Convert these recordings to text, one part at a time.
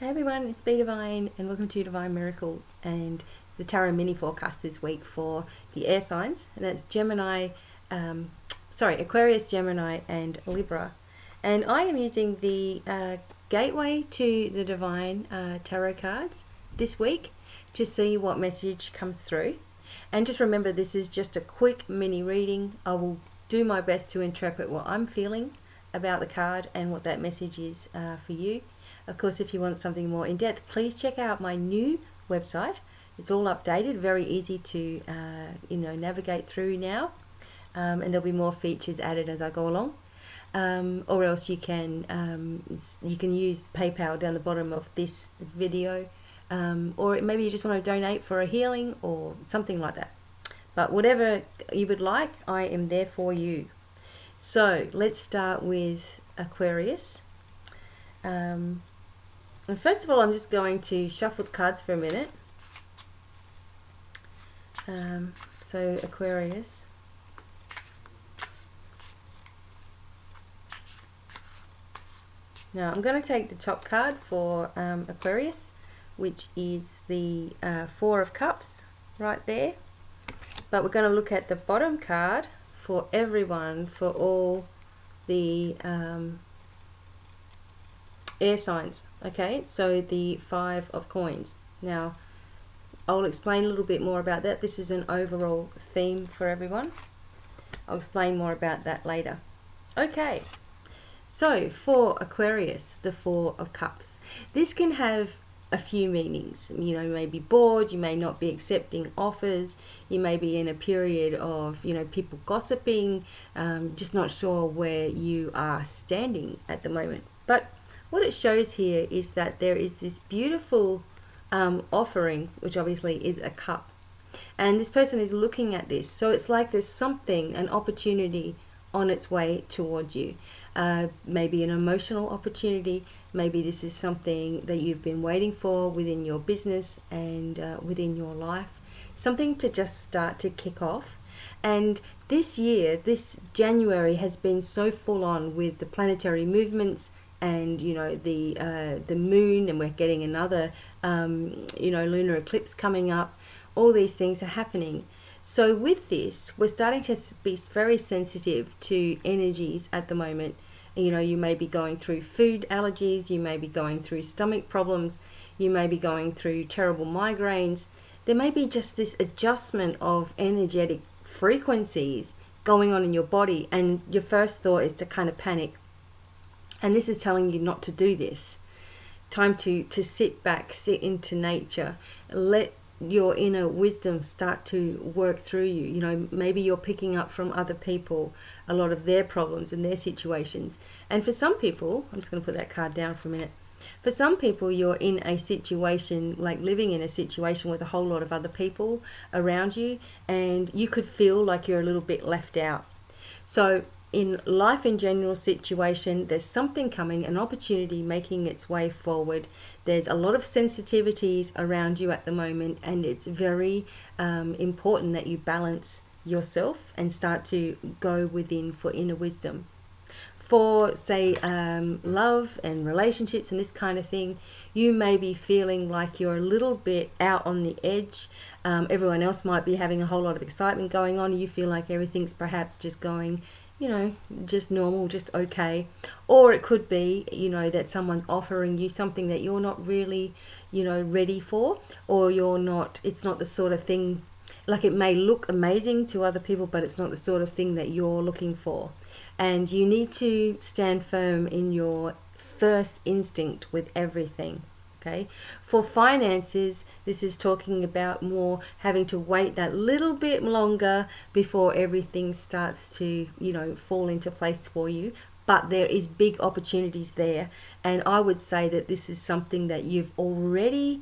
Hey everyone, it's BDevine and welcome to Divine Miracles and the Tarot mini forecast this week for the air signs, and that's Aquarius, Gemini and Libra. And I am using the Gateway to the Divine tarot cards this week to see what message comes through. And just remember, this is just a quick mini reading. I will do my best to interpret what I'm feeling about the card and what that message is for you. Of course, if you want something more in-depth, please check out my new website. It's all updated, very easy to navigate through now, and there'll be more features added as I go along. Or else you can use PayPal down the bottom of this video, or maybe you just want to donate for a healing or something like that. But whatever you would like, I am there for you. So let's start with Aquarius. And first of all, I'm just going to shuffle the cards for a minute. So Aquarius. Now I'm going to take the top card for Aquarius, which is the Four of Cups right there. But we're going to look at the bottom card for everyone, for all the air signs. Okay, so the Five of Coins. Now I'll explain a little bit more about that. This is an overall theme for everyone. I'll explain more about that later. Okay, so for Aquarius, the Four of Cups. This can have a few meanings. You know, you may be bored, you may not be accepting offers, you may be in a period of, people gossiping, just not sure where you are standing at the moment. But what it shows here is that there is this beautiful offering, which obviously is a cup. And this person is looking at this. So it's like there's something, an opportunity on its way towards you. Maybe an emotional opportunity. Maybe this is something that you've been waiting for within your business and within your life. Something to just start to kick off. And this year, this January, has been so full on with the planetary movements and the moon, and we're getting another lunar eclipse coming up. All these things are happening. So with this, we're starting to be very sensitive to energies at the moment. You may be going through food allergies, you may be going through stomach problems, you may be going through terrible migraines. There may be just this adjustment of energetic frequencies going on in your body, and your first thought is to kind of panic. And this is telling you not to do this. Time to sit back, sit into nature, let your inner wisdom start to work through you. Maybe you're picking up from other people a lot of their problems and their situations. And for some people, I'm just going to put that card down for a minute. For some people, you're in a situation, like living in a situation with a whole lot of other people around you, and you could feel like you're a little bit left out. So in life in general situation, there's something coming, an opportunity making its way forward. There's a lot of sensitivities around you at the moment, and it's very important that you balance yourself and start to go within for inner wisdom. For, say, love and relationships and this kind of thing, you may be feeling like you're a little bit out on the edge. Everyone else might be having a whole lot of excitement going on. You feel like everything's perhaps just going just normal, just okay. Or it could be, that someone's offering you something that you're not really, ready for, or it's not the sort of thing, like it may look amazing to other people, but it's not the sort of thing that you're looking for. And you need to stand firm in your first instinct with everything. Okay. For finances, this is talking about more having to wait that little bit longer before everything starts to, fall into place for you. But there is big opportunities there. And I would say that this is something that you've already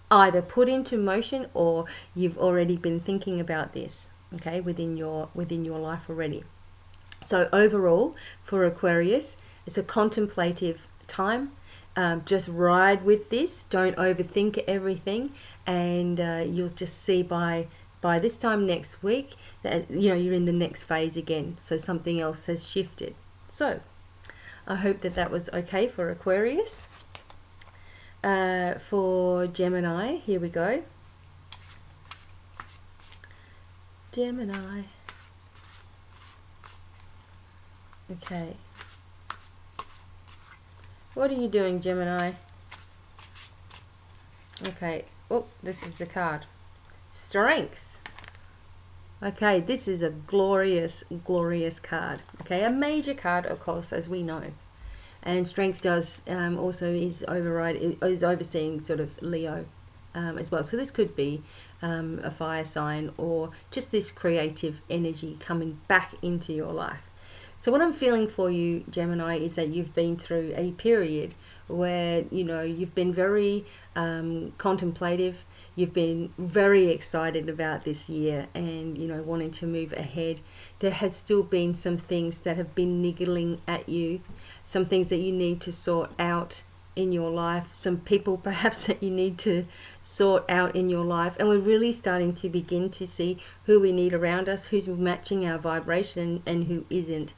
either put into motion, or you've already been thinking about this, okay, within your life already. So overall, for Aquarius, it's a contemplative time. Just ride with this. Don't overthink everything, and you'll just see by this time next week that you're in the next phase again. So something else has shifted. So I hope that was okay for Aquarius. For Gemini, here we go. Gemini. Okay. What are you doing, Gemini? Okay. Oh, this is the card. Strength. Okay, this is a glorious, glorious card. Okay, a major card, of course, as we know. And strength does also is overseeing sort of Leo as well. So this could be a fire sign, or just this creative energy coming back into your life. So what I'm feeling for you, Gemini, is that you've been through a period where, you know, you've been very contemplative. You've been very excited about this year and, you know, wanting to move ahead. There has still been some things that have been niggling at you, some things that you need to sort out in your life, some people perhaps that you need to sort out in your life. And we're really starting to begin to see who we need around us, who's matching our vibration and who isn't.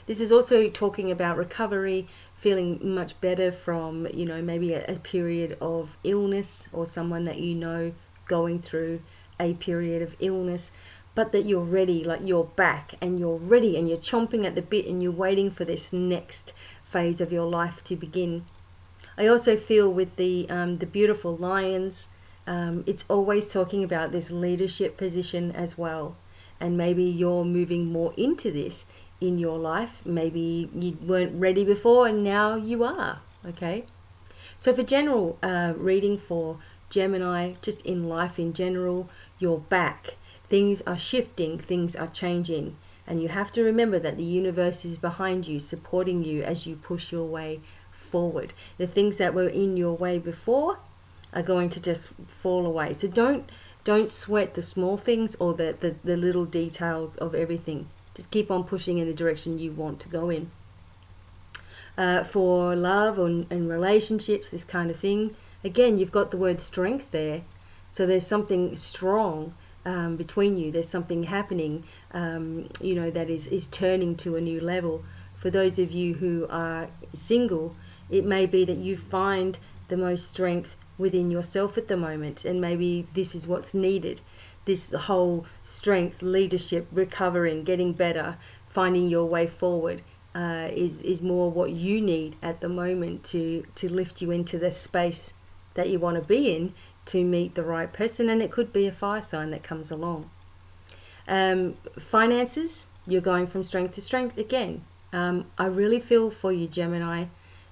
This is also talking about recovery, feeling much better from, you know, maybe a period of illness, or someone that you know going through a period of illness, but that you're ready, like you're back and you're ready and you're chomping at the bit and you're waiting for this next phase of your life to begin. I also feel with the beautiful lions, it's always talking about this leadership position as well. And maybe you're moving more into this in your life. Maybe you weren't ready before and now you are. Okay, so for general reading for Gemini, just in life in general, you're back. Things are shifting, things are changing, and you have to remember that the universe is behind you, supporting you as you push your way forward. The things that were in your way before are going to just fall away. So don't sweat the small things or the little details of everything. Just keep on pushing in the direction you want to go in. For love and relationships, this kind of thing, again, you've got the word strength there. So there's something strong between you. There's something happening, you know, that is turning to a new level. For those of you who are single, it may be that you find the most strength within yourself at the moment, and maybe this is what's needed. This whole strength, leadership, recovering, getting better, finding your way forward is more what you need at the moment to lift you into the space that you want to be in to meet the right person. And it could be a fire sign that comes along. Finances, you're going from strength to strength again. I really feel for you, Gemini,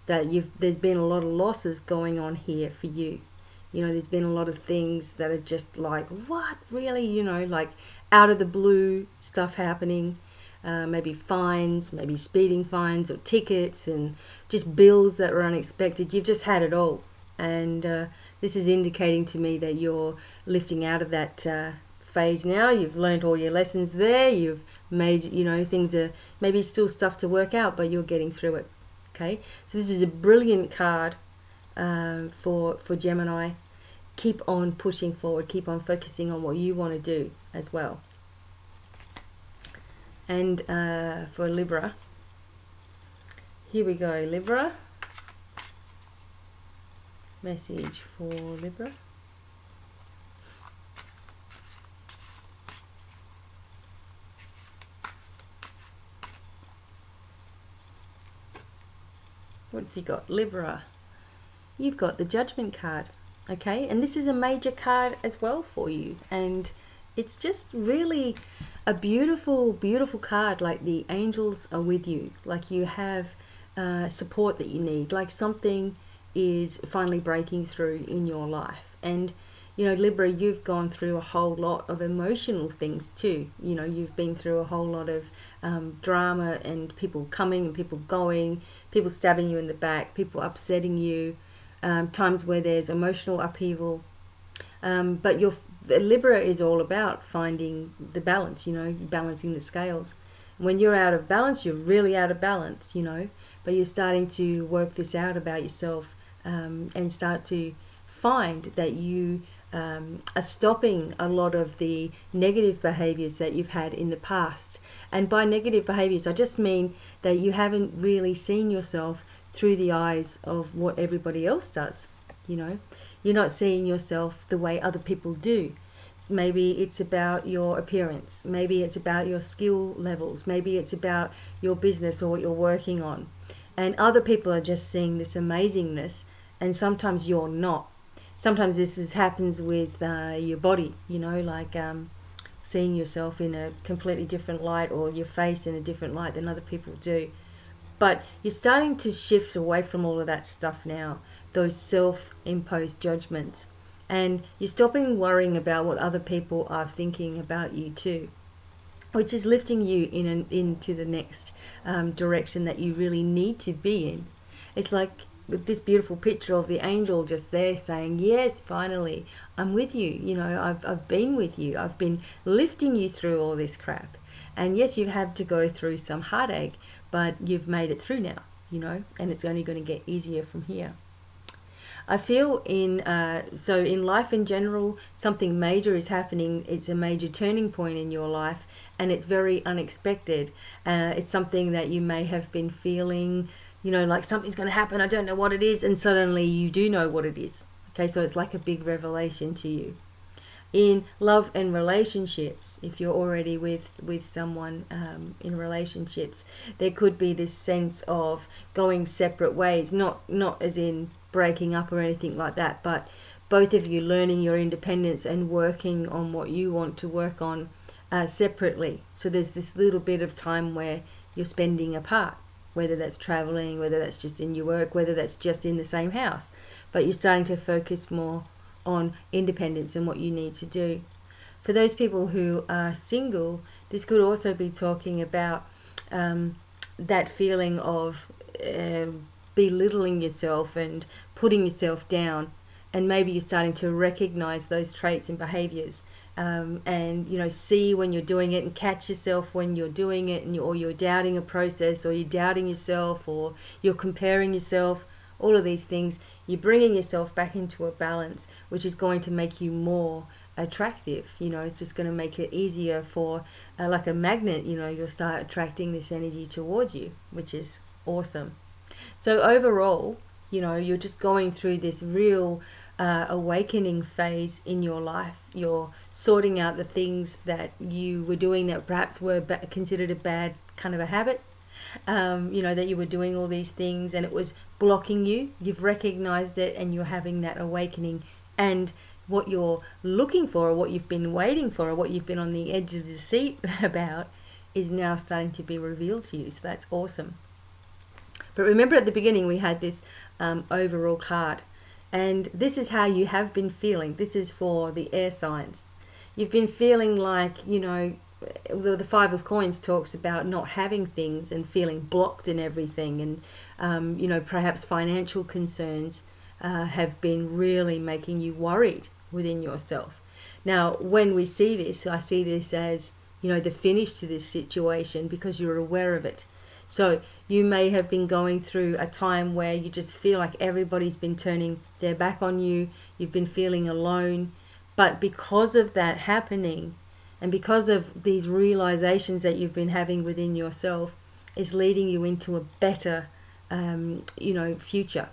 that there's been a lot of losses going on here for you. You know, there's been a lot of things that are just like, what, really? You know, like out of the blue stuff happening. Maybe fines, maybe speeding fines or tickets, and just bills that were unexpected. You've just had it all. And this is indicating to me that you're lifting out of that phase now. You've learned all your lessons there. You've made, you know, things are maybe still stuff to work out, but you're getting through it. Okay, so this is a brilliant card for Gemini. Keep on pushing forward. Keep on focusing on what you want to do as well. And for Libra, here we go. Libra, message for Libra. What have you got, Libra? You've got the Judgment card, okay? And this is a major card as well for you. And it's just really a beautiful, beautiful card. Like the angels are with you. Like you have support that you need. Like something is finally breaking through in your life. And, you know, Libra, you've gone through a whole lot of emotional things too. You know, you've been through a whole lot of drama and people coming and people going, people stabbing you in the back, people upsetting you, times where there's emotional upheaval. But Libra is all about finding the balance, you know, balancing the scales. When you're out of balance, you're really out of balance, you know, but you're starting to work this out about yourself and start to find that you are stopping a lot of the negative behaviors that you've had in the past. And by negative behaviors, I just mean that you haven't really seen yourself through the eyes of what everybody else does. you know. You're not seeing yourself the way other people do. Maybe it's about your appearance, maybe it's about your skill levels, maybe it's about your business or what you're working on. And other people are just seeing this amazingness, and sometimes you're not. Sometimes happens with your body, you know, like seeing yourself in a completely different light, or your face in a different light than other people do. But you're starting to shift away from all of that stuff now, those self-imposed judgments. And you're stopping worrying about what other people are thinking about you too, which is lifting you into the next direction that you really need to be in. It's like with this beautiful picture of the angel just there saying, yes, finally, I'm with you. You know, I've been with you. I've been lifting you through all this crap. And yes, you've had to go through some heartache, but you've made it through now, you know, and it's only going to get easier from here. I feel in life in general, something major is happening. It's a major turning point in your life, and it's very unexpected. It's something that you may have been feeling, you know, like something's going to happen, I don't know what it is, and suddenly you do know what it is. Okay, so it's like a big revelation to you. In love and relationships, if you're already with someone in relationships, there could be this sense of going separate ways, not as in breaking up or anything like that, but both of you learning your independence and working on what you want to work on separately. So there's this little bit of time where you're spending apart, whether that's traveling, whether that's just in your work, whether that's just in the same house, but you're starting to focus more on independence and what you need to do. For those people who are single, this could also be talking about that feeling of belittling yourself and putting yourself down, and maybe you're starting to recognize those traits and behaviors, and you know, see when you're doing it and catch yourself when you're doing it, and or you're doubting a process, or you're doubting yourself, or you're comparing yourself. All of these things, you're bringing yourself back into a balance, which is going to make you more attractive. You know, it's just going to make it easier for like a magnet, you know, you'll start attracting this energy towards you, which is awesome. So overall, you know, you're just going through this real awakening phase in your life. You're sorting out the things that you were doing that perhaps were considered a bad kind of a habit. You know, that you were doing all these things and it was blocking you. You've recognized it and you're having that awakening, and what you're looking for, or what you've been waiting for, or what you've been on the edge of the seat about is now starting to be revealed to you. So that's awesome. But remember, at the beginning we had this overall card, and this is how you have been feeling. This is for the air signs. You've been feeling like, you know, the Five of Coins talks about not having things and feeling blocked in everything, and you know, perhaps financial concerns have been really making you worried within yourself. Now, when we see this, I see this as, you know, the finish to this situation, because you're aware of it. So you may have been going through a time where you just feel like everybody's been turning their back on you. You've been feeling alone, but because of that happening, and because of these realizations that you've been having within yourself, is leading you into a better, you know, future.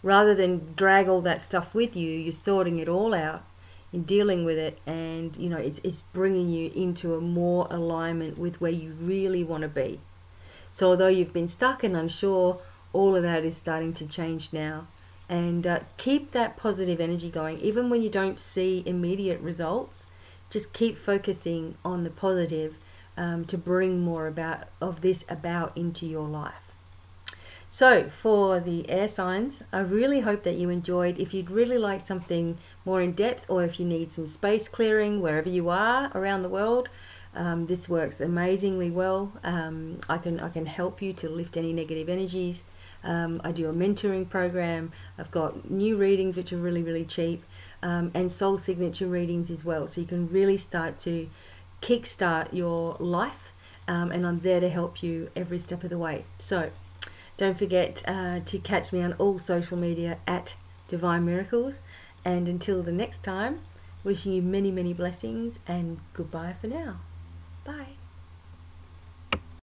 Rather than drag all that stuff with you, you're sorting it all out, you're dealing with it, and you know, it's bringing you into a more alignment with where you really want to be. So although you've been stuck and unsure, all of that is starting to change now. And keep that positive energy going, even when you don't see immediate results. Just keep focusing on the positive to bring more of this about into your life. So for the air signs, I really hope that you enjoyed. If you'd really like something more in depth, or if you need some space clearing wherever you are around the world, this works amazingly well. I can help you to lift any negative energies. I do a mentoring program. I've got new readings which are really, really cheap. And soul signature readings as well, so you can really start to kickstart your life, and I'm there to help you every step of the way. So don't forget to catch me on all social media at Divine Miracles, and until the next time, wishing you many, many blessings, and goodbye for now. Bye.